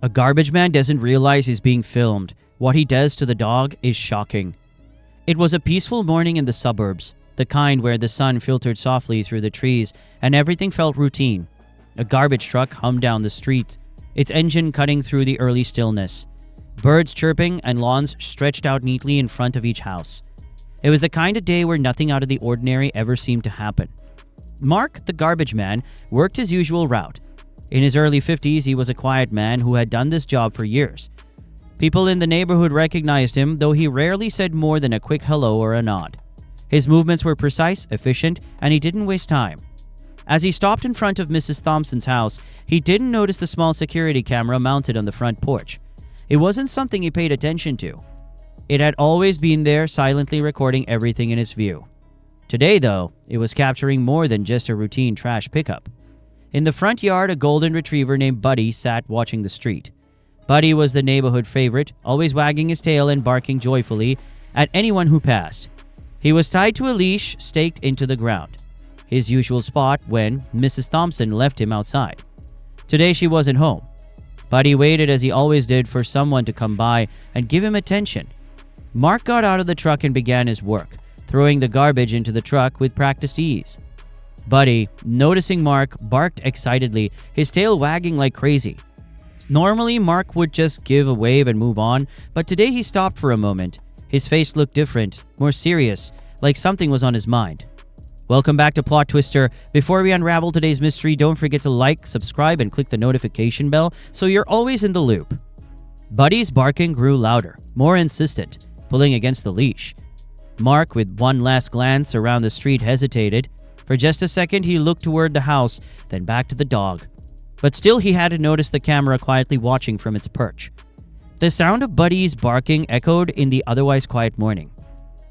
A garbage man doesn't realize he's being filmed. What he does to the dog is shocking. It was a peaceful morning in the suburbs, the kind where the sun filtered softly through the trees and everything felt routine. A garbage truck hummed down the street, its engine cutting through the early stillness. Birds chirping and lawns stretched out neatly in front of each house. It was the kind of day where nothing out of the ordinary ever seemed to happen. Mark, the garbage man, worked his usual route. In his early 50s, he was a quiet man who had done this job for years. People in the neighborhood recognized him, though he rarely said more than a quick hello or a nod. His movements were precise, efficient, and he didn't waste time. As he stopped in front of Mrs. Thompson's house, he didn't notice the small security camera mounted on the front porch. It wasn't something he paid attention to. It had always been there, silently recording everything in his view. Today, though, it was capturing more than just a routine trash pickup. In the front yard, a golden retriever named Buddy sat watching the street. Buddy was the neighborhood favorite, always wagging his tail and barking joyfully at anyone who passed. He was tied to a leash staked into the ground, his usual spot when Mrs. Thompson left him outside. Today she wasn't home. Buddy waited as he always did for someone to come by and give him attention. Mark got out of the truck and began his work, throwing the garbage into the truck with practiced ease. Buddy, noticing Mark, barked excitedly, his tail wagging like crazy. Normally, Mark would just give a wave and move on, but today he stopped for a moment. His face looked different, more serious, like something was on his mind. Welcome back to PlotTwister. Before we unravel today's mystery, don't forget to like, subscribe, and click the notification bell so you're always in the loop. Buddy's barking grew louder, more insistent, pulling against the leash. Mark, with one last glance around the street, hesitated. For just a second, he looked toward the house, then back to the dog. But still, he hadn't noticed the camera quietly watching from its perch. The sound of Buddy's barking echoed in the otherwise quiet morning.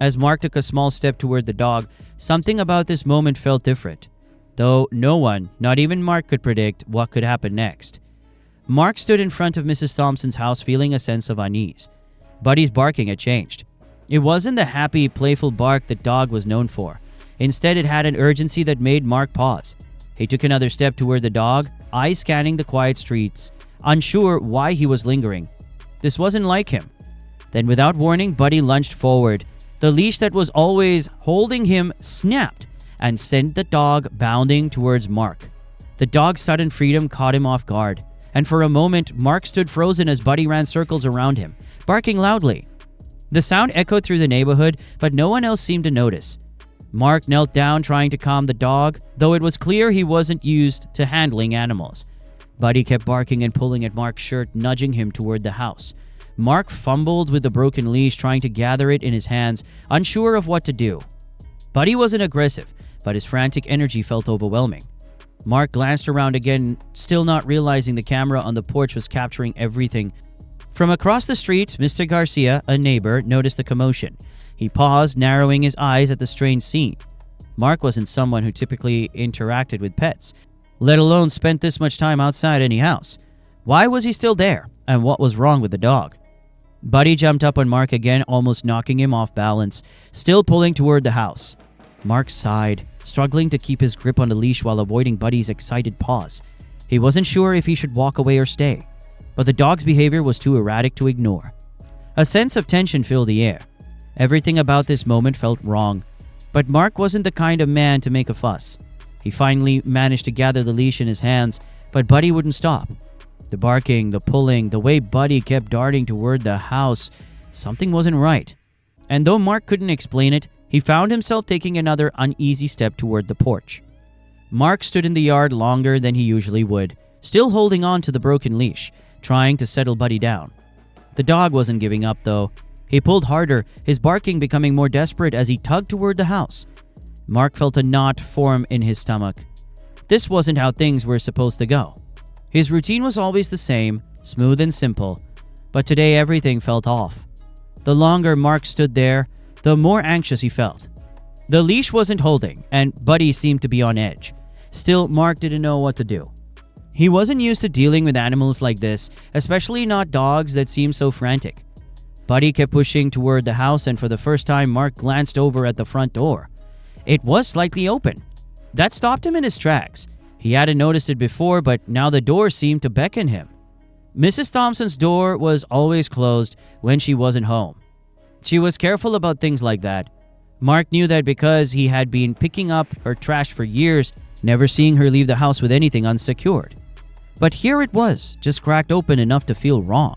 As Mark took a small step toward the dog, something about this moment felt different, though no one, not even Mark, could predict what could happen next. Mark stood in front of Mrs. Thompson's house feeling a sense of unease. Buddy's barking had changed. It wasn't the happy, playful bark the dog was known for. Instead, it had an urgency that made Mark pause. He took another step toward the dog, eyes scanning the quiet streets, unsure why he was lingering. This wasn't like him. Then, without warning, Buddy lunged forward. The leash that was always holding him snapped and sent the dog bounding towards Mark. The dog's sudden freedom caught him off guard, and for a moment, Mark stood frozen as Buddy ran circles around him, barking loudly. The sound echoed through the neighborhood, but no one else seemed to notice. Mark knelt down trying to calm the dog, though it was clear he wasn't used to handling animals. Buddy kept barking and pulling at Mark's shirt, nudging him toward the house. Mark fumbled with the broken leash, trying to gather it in his hands, unsure of what to do. Buddy wasn't aggressive, but his frantic energy felt overwhelming. Mark glanced around again, still not realizing the camera on the porch was capturing everything. From across the street, Mr. Garcia, a neighbor, noticed the commotion. He paused, narrowing his eyes at the strange scene. Mark wasn't someone who typically interacted with pets, let alone spent this much time outside any house. Why was he still there, and what was wrong with the dog? Buddy jumped up on Mark again, almost knocking him off balance, still pulling toward the house. Mark sighed, struggling to keep his grip on the leash while avoiding Buddy's excited paws. He wasn't sure if he should walk away or stay, but the dog's behavior was too erratic to ignore. A sense of tension filled the air. Everything about this moment felt wrong, but Mark wasn't the kind of man to make a fuss. He finally managed to gather the leash in his hands, but Buddy wouldn't stop. The barking, the pulling, the way Buddy kept darting toward the house, something wasn't right. And though Mark couldn't explain it, he found himself taking another uneasy step toward the porch. Mark stood in the yard longer than he usually would, still holding on to the broken leash, trying to settle Buddy down. The dog wasn't giving up, though. He pulled harder, his barking becoming more desperate as he tugged toward the house. Mark felt a knot form in his stomach. This wasn't how things were supposed to go. His routine was always the same, smooth and simple, but today everything felt off. The longer Mark stood there, the more anxious he felt. The leash wasn't holding, and Buddy seemed to be on edge. Still, Mark didn't know what to do. He wasn't used to dealing with animals like this, especially not dogs that seemed so frantic. Buddy kept pushing toward the house, and for the first time, Mark glanced over at the front door. It was slightly open. That stopped him in his tracks. He hadn't noticed it before, but now the door seemed to beckon him. Mrs. Thompson's door was always closed when she wasn't home. She was careful about things like that. Mark knew that because he had been picking up her trash for years, never seeing her leave the house with anything unsecured. But here it was, just cracked open enough to feel wrong.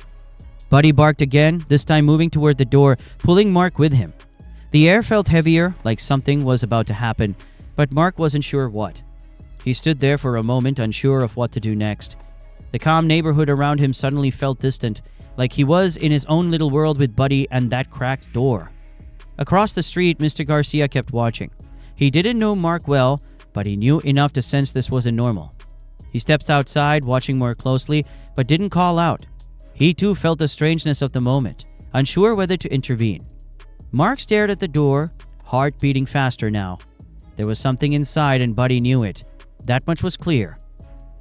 Buddy barked again, this time moving toward the door, pulling Mark with him. The air felt heavier, like something was about to happen, but Mark wasn't sure what. He stood there for a moment, unsure of what to do next. The calm neighborhood around him suddenly felt distant, like he was in his own little world with Buddy and that cracked door. Across the street, Mr. Garcia kept watching. He didn't know Mark well, but he knew enough to sense this wasn't normal. He stepped outside, watching more closely, but didn't call out. He too felt the strangeness of the moment, unsure whether to intervene. Mark stared at the door, heart beating faster now. There was something inside and Buddy knew it. That much was clear.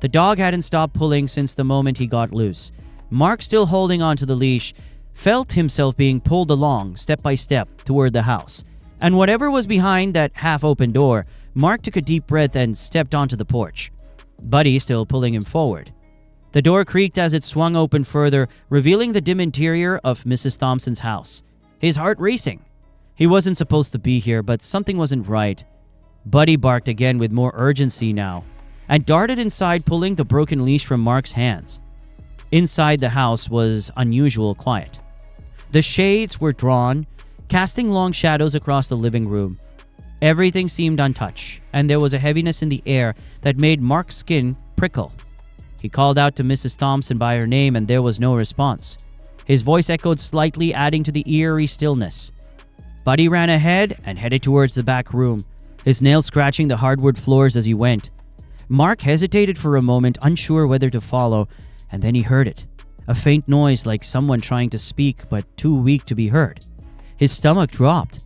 The dog hadn't stopped pulling since the moment he got loose. Mark, still holding onto the leash, felt himself being pulled along, step by step, toward the house. And whatever was behind that half-open door, Mark took a deep breath and stepped onto the porch. Buddy still pulling him forward. The door creaked as it swung open further, revealing the dim interior of Mrs. Thompson's house. His heart racing. He wasn't supposed to be here, but something wasn't right. Buddy barked again with more urgency now, and darted inside, pulling the broken leash from Mark's hands. Inside the house was unusual quiet. The shades were drawn, casting long shadows across the living room. Everything seemed untouched, and there was a heaviness in the air that made Mark's skin prickle. He called out to Mrs. Thompson by her name, and there was no response. His voice echoed slightly, adding to the eerie stillness. Buddy ran ahead and headed towards the back room, his nails scratching the hardwood floors as he went. Mark hesitated for a moment, unsure whether to follow, and then he heard it. A faint noise like someone trying to speak, but too weak to be heard. His stomach dropped.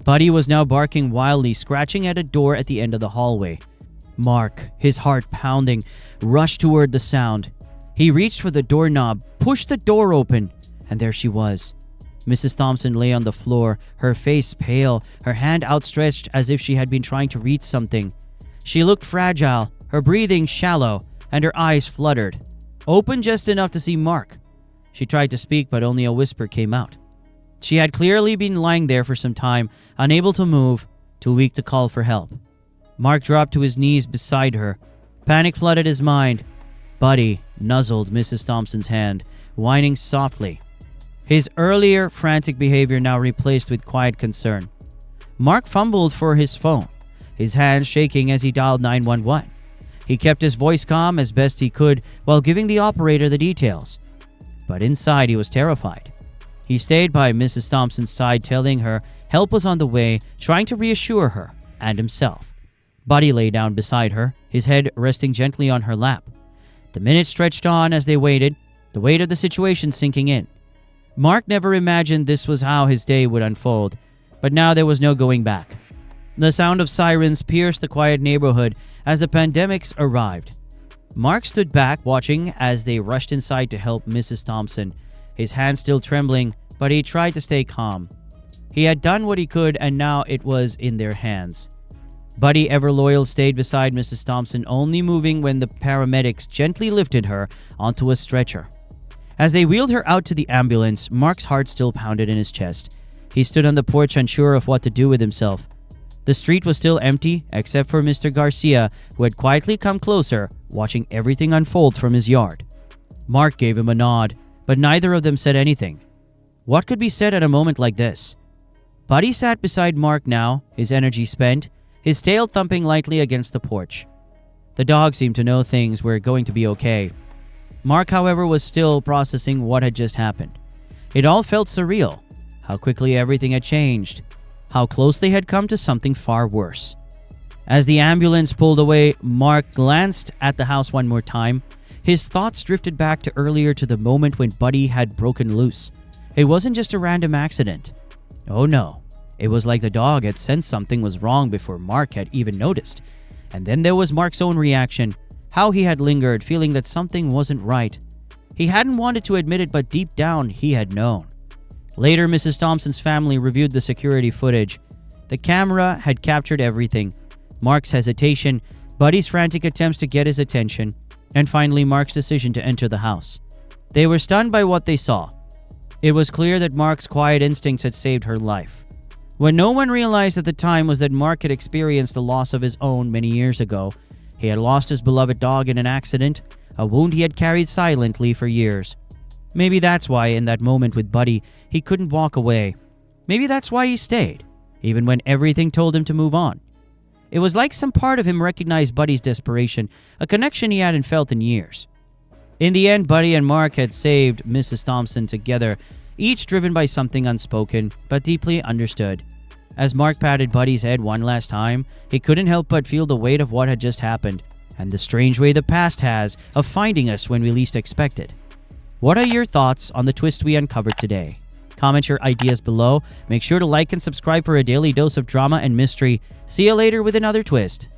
Buddy was now barking wildly, scratching at a door at the end of the hallway. Mark, his heart pounding, rushed toward the sound. He reached for the doorknob, pushed the door open, and there she was. Mrs. Thompson lay on the floor, her face pale, her hand outstretched as if she had been trying to reach something. She looked fragile, her breathing shallow, and her eyes fluttered, open just enough to see Mark. She tried to speak, but only a whisper came out. She had clearly been lying there for some time, unable to move, too weak to call for help. Mark dropped to his knees beside her. Panic flooded his mind. Buddy nuzzled Mrs. Thompson's hand, whining softly. His earlier frantic behavior now replaced with quiet concern. Mark fumbled for his phone, his hands shaking as he dialed 911. He kept his voice calm as best he could while giving the operator the details. But inside he was terrified. He stayed by Mrs. Thompson's side, telling her help was on the way, trying to reassure her and himself. Buddy lay down beside her, his head resting gently on her lap. The minutes stretched on as they waited, the weight of the situation sinking in. Mark never imagined this was how his day would unfold, but now there was no going back. The sound of sirens pierced the quiet neighborhood as the pandemics arrived. Mark stood back, watching as they rushed inside to help Mrs. Thompson, his hands still trembling, but he tried to stay calm. He had done what he could, and now it was in their hands. Buddy, ever loyal, stayed beside Mrs. Thompson, only moving when the paramedics gently lifted her onto a stretcher. As they wheeled her out to the ambulance, Mark's heart still pounded in his chest. He stood on the porch, unsure of what to do with himself. The street was still empty, except for Mr. Garcia, who had quietly come closer, watching everything unfold from his yard. Mark gave him a nod, but neither of them said anything. What could be said at a moment like this? Buddy sat beside Mark now, his energy spent, his tail thumping lightly against the porch. The dog seemed to know things were going to be okay. Mark, however, was still processing what had just happened. It all felt surreal, how quickly everything had changed, how close they had come to something far worse. As the ambulance pulled away, Mark glanced at the house one more time. His thoughts drifted back to earlier, to the moment when Buddy had broken loose. It wasn't just a random accident. Oh no, it was like the dog had sensed something was wrong before Mark had even noticed. And then there was Mark's own reaction, how he had lingered, feeling that something wasn't right. He hadn't wanted to admit it, but deep down he had known. Later, Mrs. Thompson's family reviewed the security footage. The camera had captured everything. Mark's hesitation, Buddy's frantic attempts to get his attention, and finally Mark's decision to enter the house. They were stunned by what they saw. It was clear that Mark's quiet instincts had saved her life. What no one realized at the time was that Mark had experienced the loss of his own many years ago. He had lost his beloved dog in an accident, a wound he had carried silently for years. Maybe that's why in that moment with Buddy, he couldn't walk away. Maybe that's why he stayed, even when everything told him to move on. It was like some part of him recognized Buddy's desperation, a connection he hadn't felt in years. In the end, Buddy and Mark had saved Mrs. Thompson together, each driven by something unspoken but deeply understood. As Mark patted Buddy's head one last time, he couldn't help but feel the weight of what had just happened, and the strange way the past has of finding us when we least expect it. What are your thoughts on the twist we uncovered today? Comment your ideas below. Make sure to like and subscribe for a daily dose of drama and mystery. See you later with another twist.